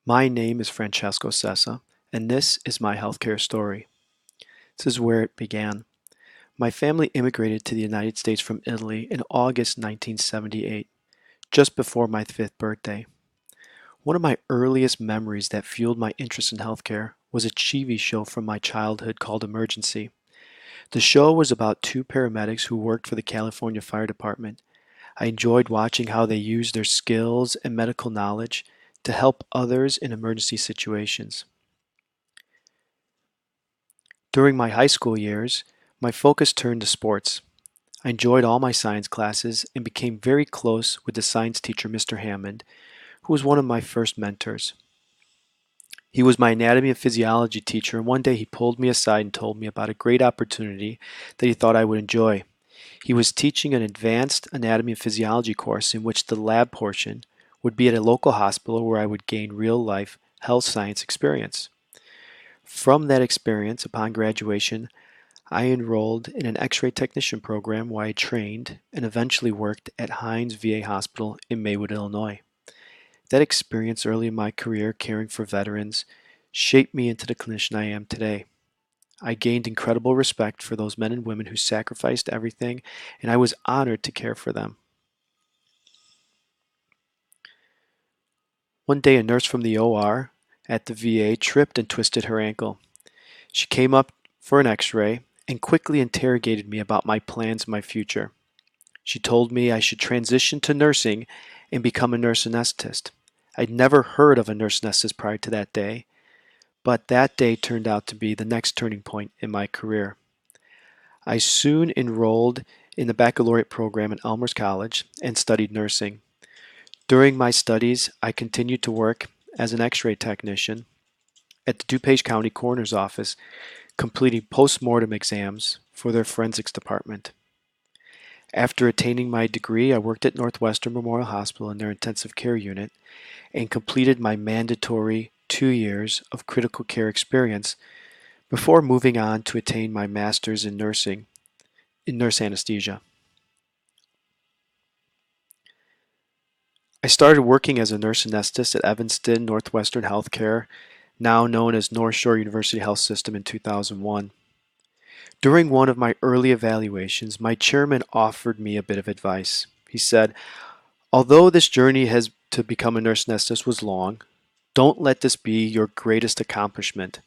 My name is Francesco Sessa, and this is my healthcare story. This is where it began. My family immigrated to the United States from Italy in August 1978, just before my fifth birthday. One of my earliest memories that fueled my interest in healthcare was a TV show from my childhood called Emergency. The show was about two paramedics who worked for the California Fire Department. I enjoyed watching how they used their skills and medical knowledge to help others in emergency situations. During my high school years, my focus turned to sports. I enjoyed all my science classes and became very close with the science teacher, Mr. Hammond, who was one of my first mentors. He was my anatomy and physiology teacher, and one day he pulled me aside and told me about a great opportunity that he thought I would enjoy. He was teaching an advanced anatomy and physiology course in which the lab portion would be at a local hospital where I would gain real life health science experience. From that experience, upon graduation, I enrolled in an X-ray technician program where I trained and eventually worked at Hines VA Hospital in Maywood, Illinois. That experience early in my career caring for veterans shaped me into the clinician I am today. I gained incredible respect for those men and women who sacrificed everything, and I was honored to care for them. One day, a nurse from the OR at the VA tripped and twisted her ankle. She came up for an X-ray and quickly interrogated me about my plans and my future. She told me I should transition to nursing and become a nurse anesthetist. I'd never heard of a nurse anesthetist prior to that day, but that day turned out to be the next turning point in my career. I soon enrolled in the baccalaureate program at Elmhurst College and studied nursing. During my studies, I continued to work as an X-ray technician at the DuPage County Coroner's Office, completing post-mortem exams for their forensics department. After attaining my degree, I worked at Northwestern Memorial Hospital in their intensive care unit and completed my mandatory 2 years of critical care experience before moving on to attain my master's in nursing in nurse anesthesia. I started working as a nurse anesthetist at Evanston Northwestern Healthcare, now known as North Shore University Health System, in 2001. During one of my early evaluations, my chairman offered me a bit of advice. He said, "Although this journey has to become a nurse anesthetist was long, don't let this be your greatest accomplishment."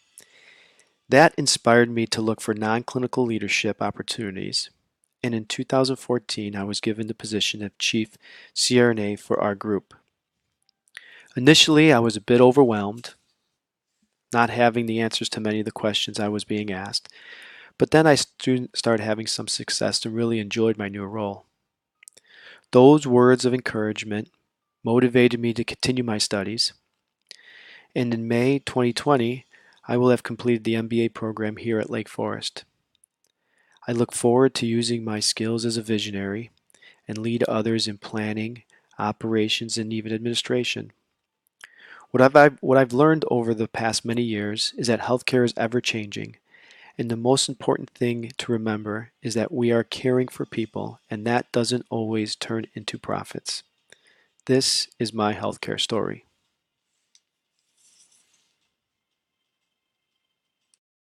That inspired me to look for non-clinical leadership opportunities, and in 2014 I was given the position of Chief CRNA for our group. Initially, I was a bit overwhelmed, not having the answers to many of the questions I was being asked, but then I started having some success and really enjoyed my new role. Those words of encouragement motivated me to continue my studies, and in May 2020, I will have completed the MBA program here at Lake Forest. I look forward to using my skills as a visionary and lead others in planning, operations, and even administration. What I've learned over the past many years is that healthcare is ever changing, and the most important thing to remember is that we are caring for people, and that doesn't always turn into profits. This is my healthcare story.